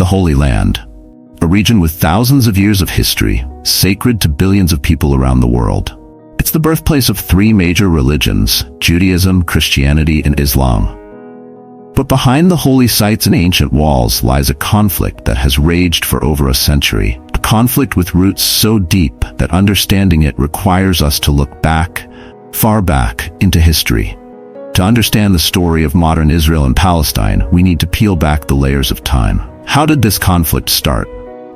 the Holy Land, a region with thousands of years of history, sacred to billions of people around the world. It's the birthplace of three major religions: Judaism, Christianity, and Islam. But behind the holy sites and ancient walls lies a conflict that has raged for over a century, a conflict with roots so deep that understanding it requires us to look back, far back, into history. To understand the story of modern Israel and Palestine, we need to peel back the layers of time. How did this conflict start?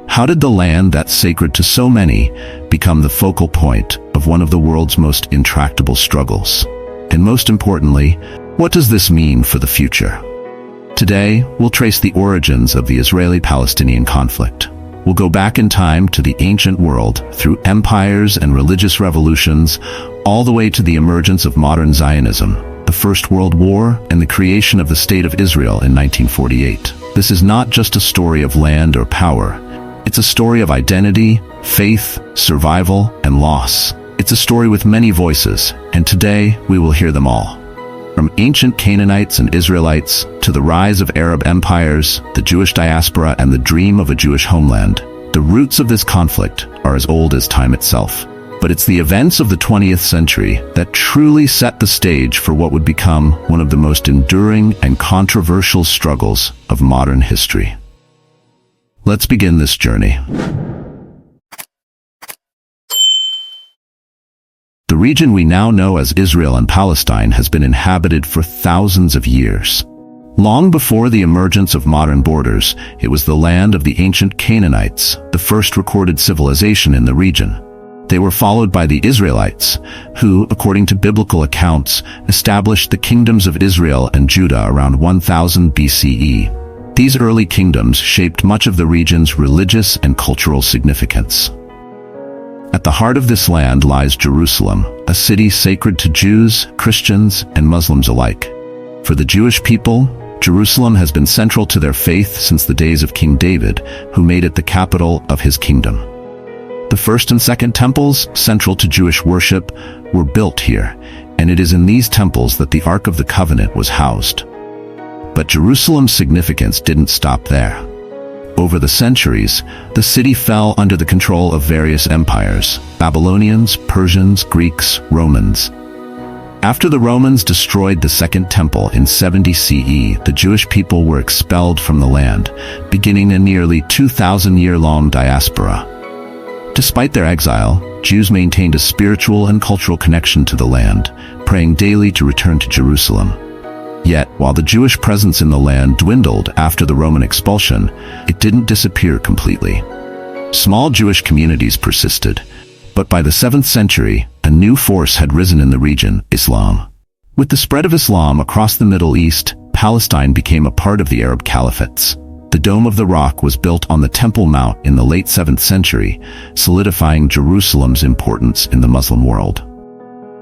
How did the land that's sacred to so many become the focal point of one of the world's most intractable struggles? And most importantly, what does this mean for the future? Today, we'll trace the origins of the Israeli-Palestinian conflict. We'll go back in time to the ancient world, through empires and religious revolutions, all the way to the emergence of modern Zionism, the First World War, and the creation of the State of Israel in 1948. This is not just a story of land or power. It's a story of identity, faith, survival, and loss. It's a story with many voices, and today we will hear them all. From ancient Canaanites and Israelites to the rise of Arab empires, the Jewish diaspora, and the dream of a Jewish homeland, the roots of this conflict are as old as time itself. But it's the events of the 20th century that truly set the stage for what would become one of the most enduring and controversial struggles of modern history. Let's begin this journey. The region we now know as Israel and Palestine has been inhabited for thousands of years. Long before the emergence of modern borders, it was the land of the ancient Canaanites, the first recorded civilization in the region. They were followed by the Israelites, who, according to biblical accounts, established the kingdoms of Israel and Judah around 1000 BCE. These early kingdoms shaped much of the region's religious and cultural significance. At the heart of this land lies Jerusalem, a city sacred to Jews, Christians, and Muslims alike. For the Jewish people, Jerusalem has been central to their faith since the days of King David, who made it the capital of his kingdom. The first and second temples, central to Jewish worship, were built here, and it is in these temples that the Ark of the Covenant was housed. But Jerusalem's significance didn't stop there. Over the centuries, the city fell under the control of various empires: Babylonians, Persians, Greeks, Romans. After the Romans destroyed the Second Temple in 70 CE, the Jewish people were expelled from the land, beginning a nearly 2,000-year-long diaspora. Despite their exile, Jews maintained a spiritual and cultural connection to the land, praying daily to return to Jerusalem. Yet, while the Jewish presence in the land dwindled after the Roman expulsion, it didn't disappear completely. Small Jewish communities persisted, but by the 7th century, a new force had risen in the region: Islam. With the spread of Islam across the Middle East, Palestine became a part of the Arab caliphates. The Dome of the Rock was built on the Temple Mount in the late 7th century, solidifying Jerusalem's importance in the Muslim world.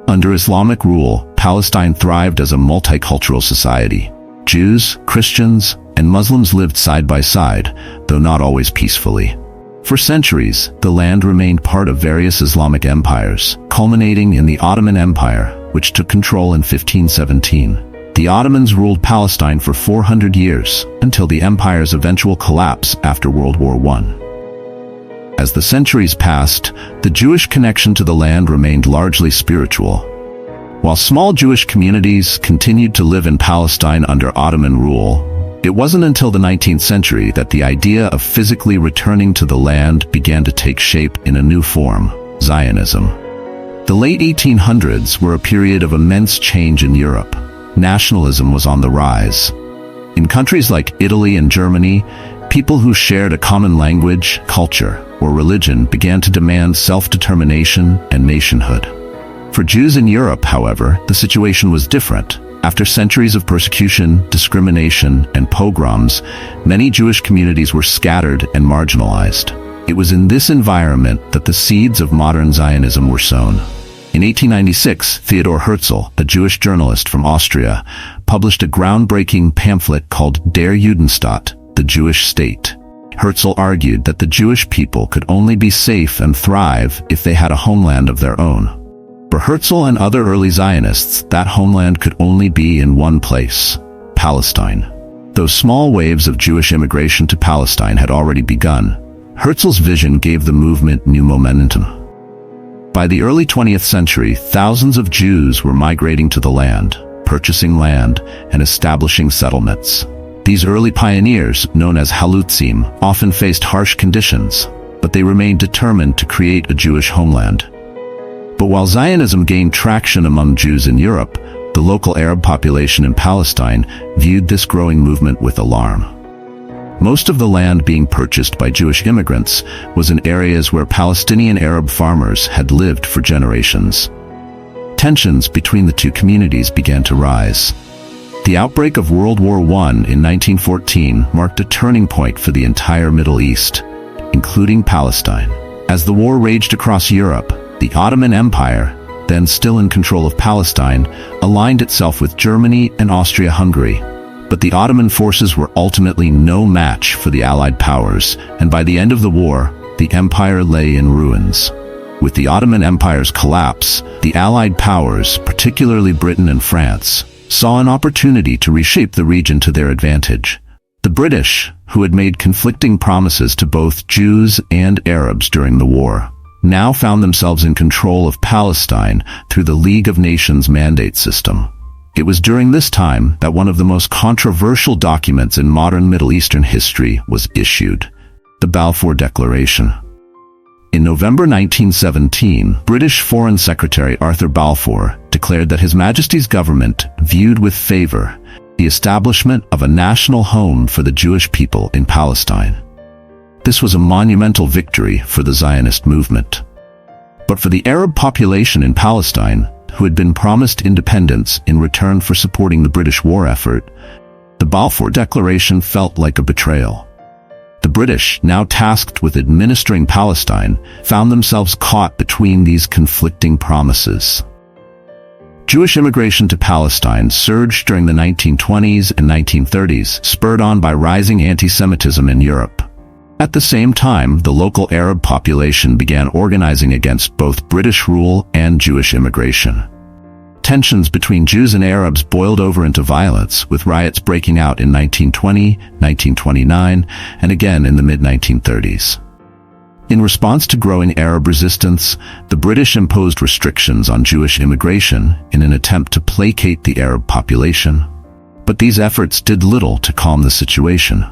Under Islamic rule, Palestine thrived as a multicultural society. Jews, Christians, and Muslims lived side by side, though not always peacefully. For centuries, the land remained part of various Islamic empires, culminating in the Ottoman Empire, which took control in 1517. The Ottomans ruled Palestine for 400 years, until the empire's eventual collapse after World War I. As the centuries passed, the Jewish connection to the land remained largely spiritual. While small Jewish communities continued to live in Palestine under Ottoman rule, it wasn't until the 19th century that the idea of physically returning to the land began to take shape in a new form: Zionism. The late 1800s were a period of immense change in Europe. Nationalism was on the rise. In countries like Italy and Germany, people who shared a common language, culture, or religion began to demand self-determination and nationhood. For Jews in Europe, however, the situation was different. After centuries of persecution, discrimination, and pogroms, many Jewish communities were scattered and marginalized. It was in this environment that the seeds of modern Zionism were sown. In 1896, Theodor Herzl, a Jewish journalist from Austria, published a groundbreaking pamphlet called Der Judenstaat, the Jewish State. Herzl argued that the Jewish people could only be safe and thrive if they had a homeland of their own. For Herzl and other early Zionists, that homeland could only be in one place: Palestine. Though small waves of Jewish immigration to Palestine had already begun, Herzl's vision gave the movement new momentum. By the early 20th century, thousands of Jews were migrating to the land, purchasing land, and establishing settlements. These early pioneers, known as Halutzim, often faced harsh conditions, but they remained determined to create a Jewish homeland. But while Zionism gained traction among Jews in Europe, the local Arab population in Palestine viewed this growing movement with alarm. Most of the land being purchased by Jewish immigrants was in areas where Palestinian Arab farmers had lived for generations. Tensions between the two communities began to rise. The outbreak of World War I in 1914 marked a turning point for the entire Middle East, including Palestine. As the war raged across Europe, the Ottoman Empire, then still in control of Palestine, aligned itself with Germany and Austria-Hungary. But the Ottoman forces were ultimately no match for the Allied powers, and by the end of the war, the empire lay in ruins. With the Ottoman Empire's collapse, the Allied powers, particularly Britain and France, saw an opportunity to reshape the region to their advantage. The British, who had made conflicting promises to both Jews and Arabs during the war, now found themselves in control of Palestine through the League of Nations mandate system. It was during this time that one of the most controversial documents in modern Middle Eastern history was issued, the Balfour Declaration. In November 1917, British Foreign Secretary Arthur Balfour declared that His Majesty's government viewed with favor the establishment of a national home for the Jewish people in Palestine. This was a monumental victory for the Zionist movement. But for the Arab population in Palestine, who had been promised independence in return for supporting the British war effort, the Balfour Declaration felt like a betrayal. The British, now tasked with administering Palestine, found themselves caught between these conflicting promises. Jewish immigration to Palestine surged during the 1920s and 1930s, spurred on by rising anti-Semitism in Europe. At the same time, the local Arab population began organizing against both British rule and Jewish immigration. Tensions between Jews and Arabs boiled over into violence, with riots breaking out in 1920, 1929, and again in the mid-1930s. In response to growing Arab resistance, the British imposed restrictions on Jewish immigration in an attempt to placate the Arab population. But these efforts did little to calm the situation.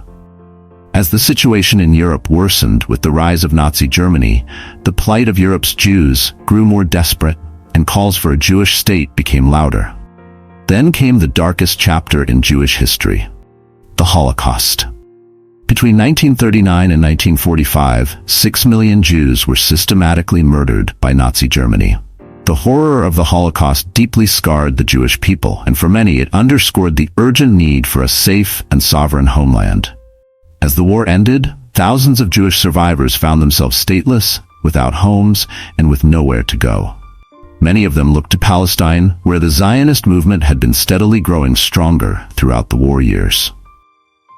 As the situation in Europe worsened with the rise of Nazi Germany, the plight of Europe's Jews grew more desperate, and calls for a Jewish state became louder. Then came the darkest chapter in Jewish history, the Holocaust. Between 1939 and 1945, 6 million Jews were systematically murdered by Nazi Germany. The horror of the Holocaust deeply scarred the Jewish people, and for many it underscored the urgent need for a safe and sovereign homeland. As the war ended, thousands of Jewish survivors found themselves stateless, without homes, and with nowhere to go. Many of them looked to Palestine, where the Zionist movement had been steadily growing stronger throughout the war years.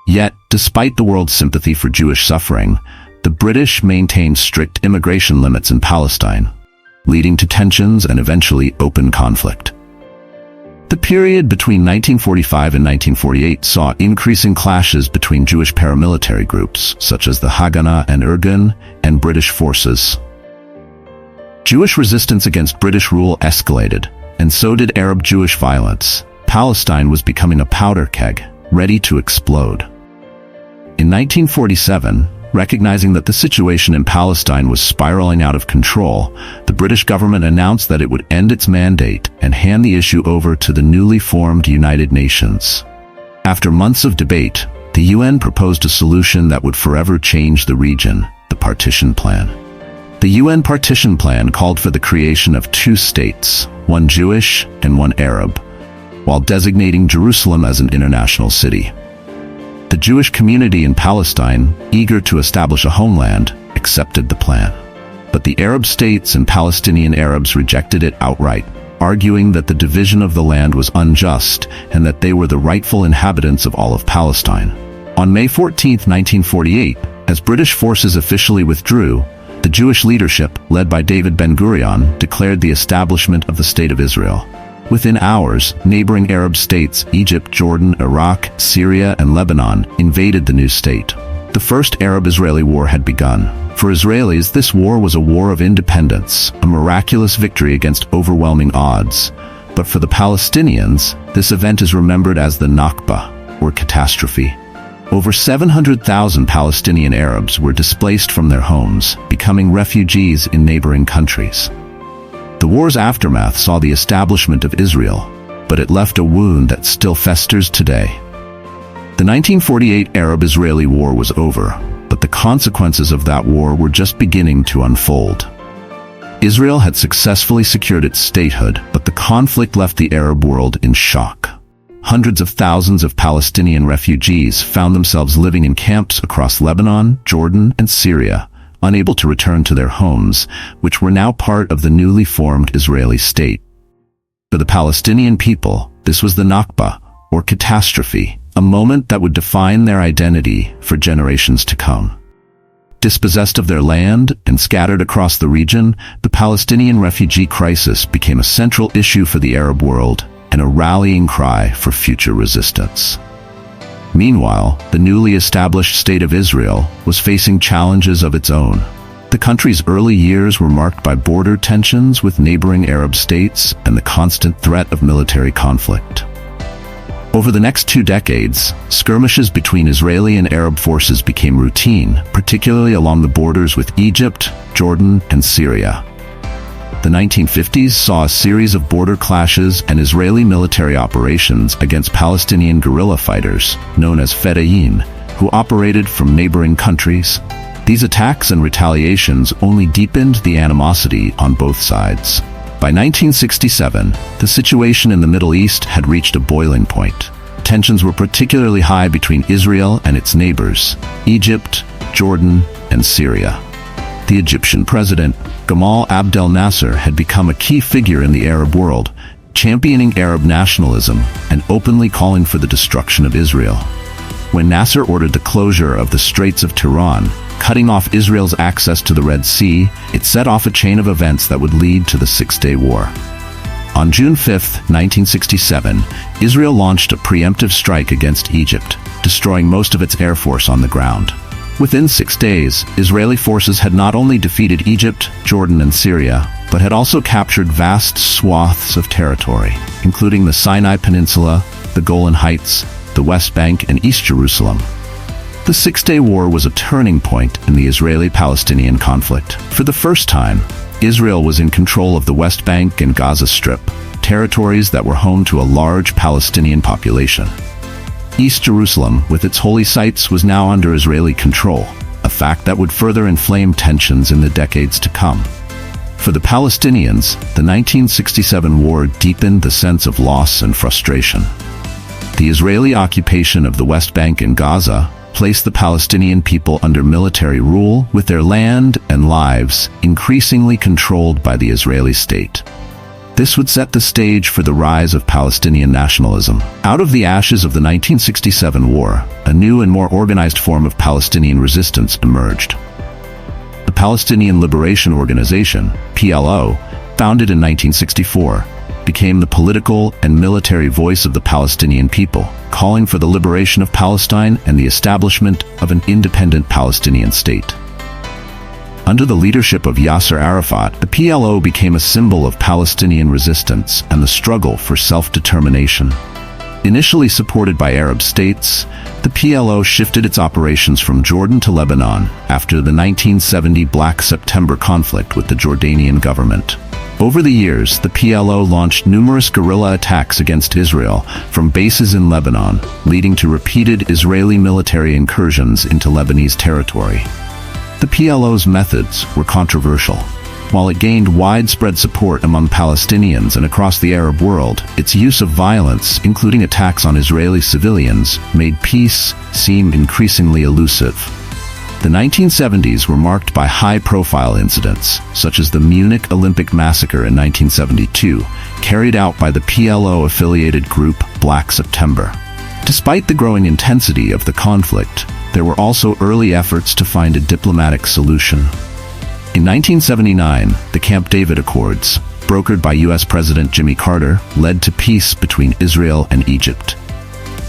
Yet, despite the world's sympathy for Jewish suffering, the British maintained strict immigration limits in Palestine, leading to tensions and eventually open conflict. The period between 1945 and 1948 saw increasing clashes between Jewish paramilitary groups, such as the Haganah and Irgun, and British forces. Jewish resistance against British rule escalated, and so did Arab-Jewish violence. Palestine was becoming a powder keg, ready to explode. In 1947, recognizing that the situation in Palestine was spiraling out of control, the British government announced that it would end its mandate and hand the issue over to the newly formed United Nations. After months of debate, the UN proposed a solution that would forever change the region, the Partition Plan. The UN Partition Plan called for the creation of 2 states, one Jewish and one Arab, while designating Jerusalem as an international city. The Jewish community in Palestine, eager to establish a homeland, accepted the plan. But the Arab states and Palestinian Arabs rejected it outright, arguing that the division of the land was unjust and that they were the rightful inhabitants of all of Palestine. On May 14, 1948, as British forces officially withdrew, the Jewish leadership, led by David Ben-Gurion, declared the establishment of the State of Israel. Within hours, neighboring Arab states, Egypt, Jordan, Iraq, Syria, and Lebanon, invaded the new state. The first Arab-Israeli war had begun. For Israelis, this war was a war of independence, a miraculous victory against overwhelming odds. But for the Palestinians, this event is remembered as the Nakba, or catastrophe. Over 700,000 Palestinian Arabs were displaced from their homes, becoming refugees in neighboring countries. The war's aftermath saw the establishment of Israel, but it left a wound that still festers today. The 1948 Arab-Israeli War was over, but the consequences of that war were just beginning to unfold. Israel had successfully secured its statehood, but the conflict left the Arab world in shock. Hundreds of thousands of Palestinian refugees found themselves living in camps across Lebanon, Jordan, and Syria, unable to return to their homes, which were now part of the newly formed Israeli state. For the Palestinian people, this was the Nakba, or catastrophe, a moment that would define their identity for generations to come. Dispossessed of their land and scattered across the region, the Palestinian refugee crisis became a central issue for the Arab world and a rallying cry for future resistance. Meanwhile, the newly established State of Israel was facing challenges of its own. The country's early years were marked by border tensions with neighboring Arab states and the constant threat of military conflict. Over the next 2 decades, skirmishes between Israeli and Arab forces became routine, particularly along the borders with Egypt, Jordan, and Syria. The 1950s saw a series of border clashes and Israeli military operations against Palestinian guerrilla fighters, known as Fedayeen, who operated from neighboring countries. These attacks and retaliations only deepened the animosity on both sides. By 1967, the situation in the Middle East had reached a boiling point. Tensions were particularly high between Israel and its neighbors, Egypt, Jordan, and Syria. The Egyptian president, Gamal Abdel Nasser, had become a key figure in the Arab world, championing Arab nationalism and openly calling for the destruction of Israel. When Nasser ordered the closure of the Straits of Tiran, cutting off Israel's access to the Red Sea, it set off a chain of events that would lead to the Six-Day War. On June 5, 1967, Israel launched a preemptive strike against Egypt, destroying most of its air force on the ground. Within 6 days, Israeli forces had not only defeated Egypt, Jordan, and Syria, but had also captured vast swaths of territory, including the Sinai Peninsula, the Golan Heights, the West Bank, and East Jerusalem. The Six-Day War was a turning point in the Israeli-Palestinian conflict. For the first time, Israel was in control of the West Bank and Gaza Strip, territories that were home to a large Palestinian population. East Jerusalem, with its holy sites, was now under Israeli control, a fact that would further inflame tensions in the decades to come. For the Palestinians, the 1967 war deepened the sense of loss and frustration. The Israeli occupation of the West Bank and Gaza placed the Palestinian people under military rule, with their land and lives increasingly controlled by the Israeli state. This would set the stage for the rise of Palestinian nationalism. Out of the ashes of the 1967 war, a new and more organized form of Palestinian resistance emerged. The Palestinian Liberation Organization, PLO, founded in 1964, became the political and military voice of the Palestinian people, calling for the liberation of Palestine and the establishment of an independent Palestinian state. Under the leadership of Yasser Arafat, the PLO became a symbol of Palestinian resistance and the struggle for self-determination. Initially supported by Arab states, the PLO shifted its operations from Jordan to Lebanon after the 1970 Black September conflict with the Jordanian government. Over the years, the PLO launched numerous guerrilla attacks against Israel from bases in Lebanon, leading to repeated Israeli military incursions into Lebanese territory. The PLO's methods were controversial. While it gained widespread support among Palestinians and across the Arab world, its use of violence, including attacks on Israeli civilians, made peace seem increasingly elusive. The 1970s were marked by high-profile incidents, such as the Munich Olympic Massacre in 1972, carried out by the PLO-affiliated group Black September. Despite the growing intensity of the conflict, there were also early efforts to find a diplomatic solution. In 1979, the Camp David Accords, brokered by U.S. President Jimmy Carter, led to peace between Israel and Egypt.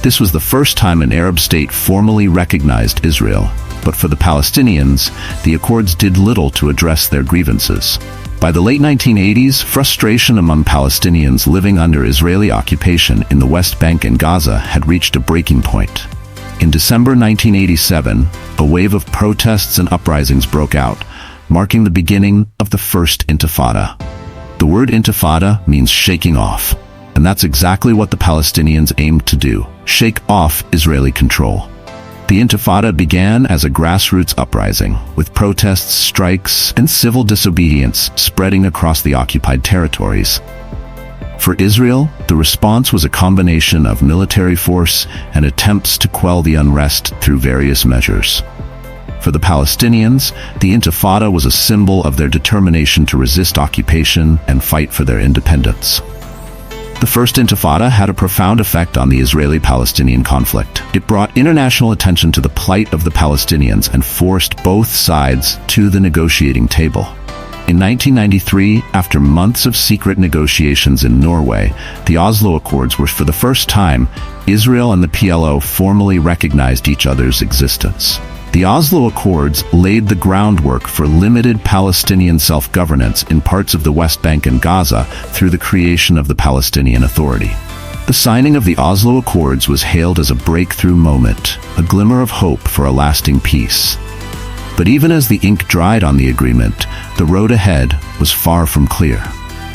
This was the first time an Arab state formally recognized Israel, but for the Palestinians, the accords did little to address their grievances. By the late 1980s, frustration among Palestinians living under Israeli occupation in the West Bank and Gaza had reached a breaking point. In December 1987, a wave of protests and uprisings broke out, marking the beginning of the First Intifada. The word Intifada means shaking off, and that's exactly what the Palestinians aimed to do: shake off Israeli control. The Intifada began as a grassroots uprising, with protests, strikes, and civil disobedience spreading across the occupied territories. For Israel, the response was a combination of military force and attempts to quell the unrest through various measures. For the Palestinians, the Intifada was a symbol of their determination to resist occupation and fight for their independence. The First Intifada had a profound effect on the Israeli-Palestinian conflict. It brought international attention to the plight of the Palestinians and forced both sides to the negotiating table. In 1993, after months of secret negotiations in Norway, the Oslo Accords were for the first time, Israel and the PLO formally recognized each other's existence. The Oslo Accords laid the groundwork for limited Palestinian self-governance in parts of the West Bank and Gaza through the creation of the Palestinian Authority. The signing of the Oslo Accords was hailed as a breakthrough moment, a glimmer of hope for a lasting peace. But even as the ink dried on the agreement, the road ahead was far from clear.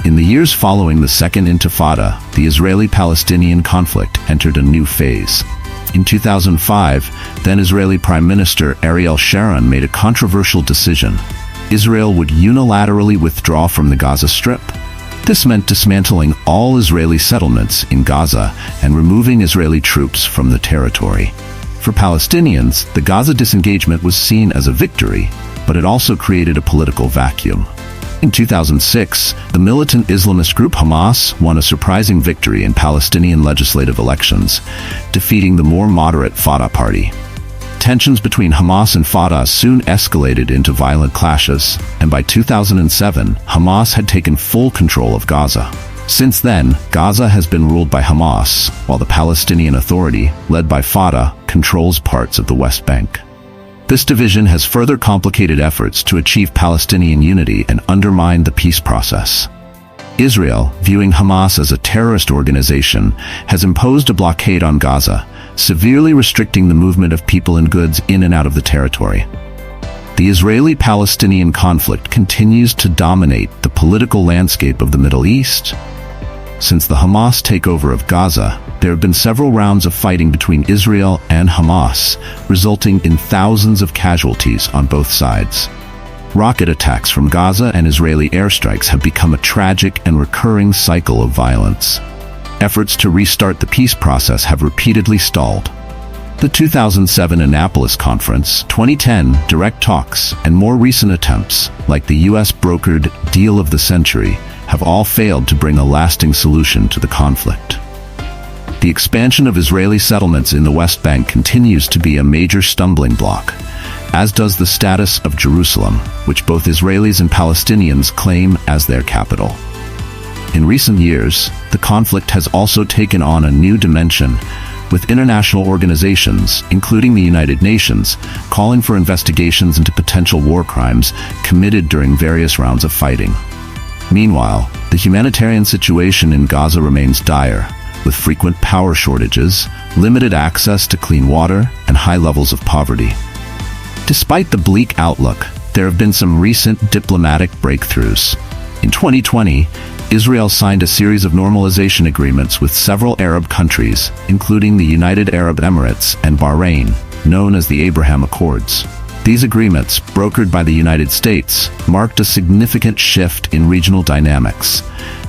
In the years following the Second Intifada, the Israeli-Palestinian conflict entered a new phase. In 2005, then Israeli Prime Minister Ariel Sharon made a controversial decision. Israel would unilaterally withdraw from the Gaza Strip. This meant dismantling all Israeli settlements in Gaza and removing Israeli troops from the territory. For Palestinians, the Gaza disengagement was seen as a victory, but it also created a political vacuum. In 2006, the militant Islamist group Hamas won a surprising victory in Palestinian legislative elections, defeating the more moderate Fatah party. Tensions between Hamas and Fatah soon escalated into violent clashes, and by 2007, Hamas had taken full control of Gaza. Since then, Gaza has been ruled by Hamas, while the Palestinian Authority, led by Fatah, controls parts of the West Bank. This division has further complicated efforts to achieve Palestinian unity and undermine the peace process. Israel, viewing Hamas as a terrorist organization, has imposed a blockade on Gaza, severely restricting the movement of people and goods in and out of the territory. The Israeli-Palestinian conflict continues to dominate the political landscape of the Middle East. Since the Hamas takeover of Gaza, there have been several rounds of fighting between Israel and Hamas, resulting in thousands of casualties on both sides. Rocket attacks from Gaza and Israeli airstrikes have become a tragic and recurring cycle of violence. Efforts to restart the peace process have repeatedly stalled. The 2007 Annapolis Conference, 2010 direct talks, and more recent attempts, like the U.S.-brokered Deal of the Century, have all failed to bring a lasting solution to the conflict. The expansion of Israeli settlements in the West Bank continues to be a major stumbling block, as does the status of Jerusalem, which both Israelis and Palestinians claim as their capital. In recent years, the conflict has also taken on a new dimension, with international organizations, including the United Nations, calling for investigations into potential war crimes committed during various rounds of fighting. Meanwhile, the humanitarian situation in Gaza remains dire, with frequent power shortages, limited access to clean water, and high levels of poverty. Despite the bleak outlook, there have been some recent diplomatic breakthroughs. In 2020, Israel signed a series of normalization agreements with several Arab countries, including the United Arab Emirates and Bahrain, known as the Abraham Accords. These agreements, brokered by the United States, marked a significant shift in regional dynamics,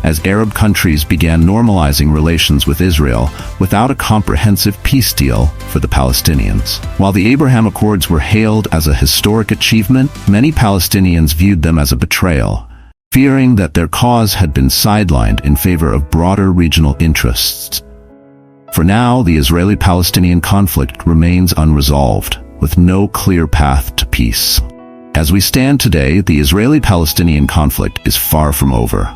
as Arab countries began normalizing relations with Israel without a comprehensive peace deal for the Palestinians. While the Abraham Accords were hailed as a historic achievement, many Palestinians viewed them as a betrayal, fearing that their cause had been sidelined in favor of broader regional interests. For now, the Israeli-Palestinian conflict remains unresolved, with no clear path to peace. As we stand today, the Israeli-Palestinian conflict is far from over.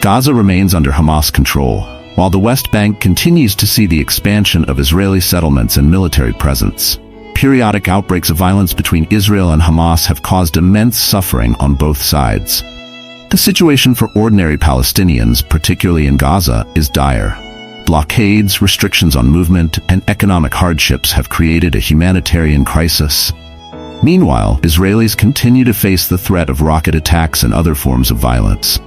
Gaza remains under Hamas control, while the West Bank continues to see the expansion of Israeli settlements and military presence. Periodic outbreaks of violence between Israel and Hamas have caused immense suffering on both sides. The situation for ordinary Palestinians, particularly in Gaza, is dire. Blockades, restrictions on movement, and economic hardships have created a humanitarian crisis. Meanwhile, Israelis continue to face the threat of rocket attacks and other forms of violence.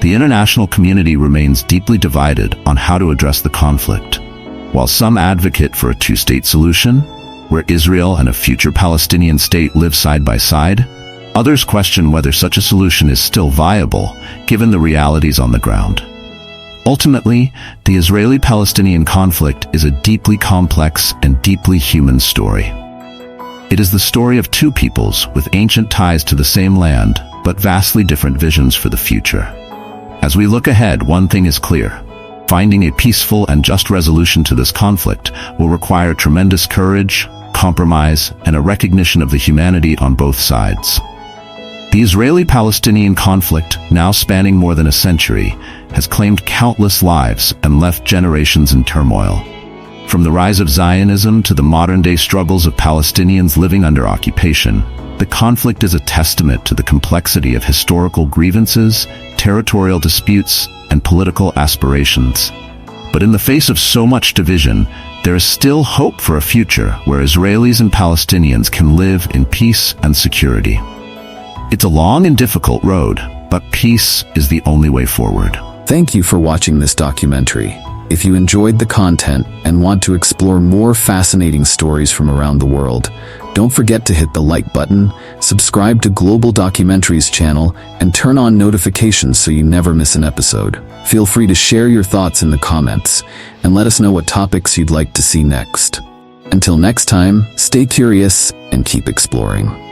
The international community remains deeply divided on how to address the conflict. While some advocate for a two-state solution, where Israel and a future Palestinian state live side by side, others question whether such a solution is still viable, given the realities on the ground. Ultimately, the Israeli-Palestinian conflict is a deeply complex and deeply human story. It is the story of two peoples with ancient ties to the same land, but vastly different visions for the future. As we look ahead, one thing is clear. Finding a peaceful and just resolution to this conflict will require tremendous courage, compromise, and a recognition of the humanity on both sides. The Israeli-Palestinian conflict, now spanning more than a century, has claimed countless lives and left generations in turmoil. From the rise of Zionism to the modern-day struggles of Palestinians living under occupation, the conflict is a testament to the complexity of historical grievances, territorial disputes, and political aspirations. But in the face of so much division, there is still hope for a future where Israelis and Palestinians can live in peace and security. It's a long and difficult road, but peace is the only way forward. Thank you for watching this documentary. If you enjoyed the content and want to explore more fascinating stories from around the world, don't forget to hit the like button, subscribe to Global Documentaries channel, and turn on notifications so you never miss an episode. Feel free to share your thoughts in the comments, and let us know what topics you'd like to see next. Until next time, stay curious and keep exploring.